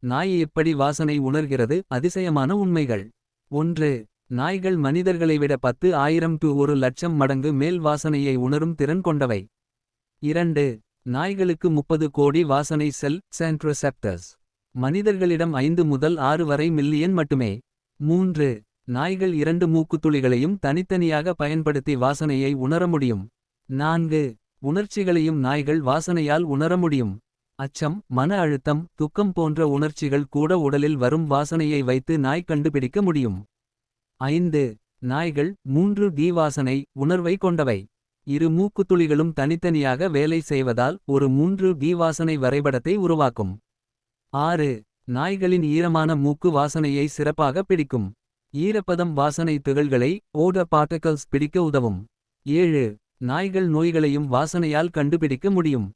நாய் எப்படி வாசனை உணர்கிறது? அதிசயமான உண்மைகள். 1. நாய்கள் மனிதர்களை விட 10,000 to 1,00,000 மடங்கு மேல் வாசனையை உணரும் திறன் கொண்டவை. 2. நாய்களுக்கு 30 கோடி வாசனை செல் சென்ட்ரோசெப்டர்ஸ். மனிதர்களிடம் 5 முதல் 6 வரை மில்லியன் மட்டுமே. 3. நாய்கள் 2 மூக்குத்துளிகளையும் தனித்தனியாக பயன்படுத்தி வாசனையை உணர முடியும். 4. உணர்ச்சிகளையும் நாய்கள் வாசனையால் உணர முடியும். அச்சம், மன அழுத்தம், துக்கம் போன்ற உணர்ச்சிகள் கூட உடலில் வரும் வாசனையை வைத்து நாய் கண்டுபிடிக்க முடியும். 5. நாய்கள் 3D வாசனை உணர்வை கொண்டவை. இரு மூக்குத்துளிகளும் தனித்தனியாக வேலை செய்வதால் ஒரு 3D வாசனை வரைபடத்தை உருவாக்கும். 6. நாய்களின் ஈரமான மூக்கு வாசனையை சிறப்பாக பிடிக்கும். ஈரப்பதம் வாசனை துகள்களை ஓடர் பார்ட்டிகல்ஸ் பிடிக்க உதவும். 7. நாய்கள் நோய்களையும் வாசனையால் கண்டுபிடிக்க முடியும்.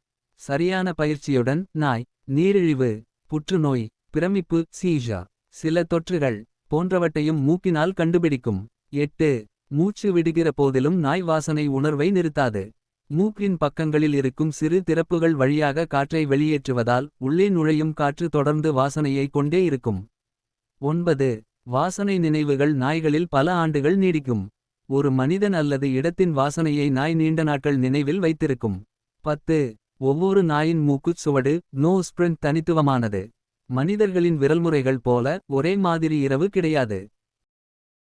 சரியான பயிற்சியுடன் நாய் நீரிழிவு, புற்றுநோய், பிரமிப்பு சீஜா, சில தொற்றுகள் போன்றவற்றையும் மூக்கினால் கண்டுபிடிக்கும். 8. மூச்சு விடுகிற போதிலும் நாய் வாசனை உணர்வை நிறுத்தாது. மூக்கின் பக்கங்களில் இருக்கும் சிறு திறப்புகள் வழியாக காற்றை வெளியேற்றுவதால் உள்ளே நுழையும் காற்று தொடர்ந்து வாசனையை கொண்டே இருக்கும். 9. வாசனை நினைவுகள் நாய்களில் பல ஆண்டுகள் நீடிக்கும். ஒரு மனிதன் அல்லது இடத்தின் வாசனையை நாய் நீண்ட நாட்கள் நினைவில் வைத்திருக்கும். 10. ஒவ்வொரு நாயின் மூக்குச் சுவடு நோஸ் பிரிண்ட் தனித்துவமானது. மனிதர்களின் விரல்முறைகள் போல ஒரே மாதிரி இரவு கிடையாது.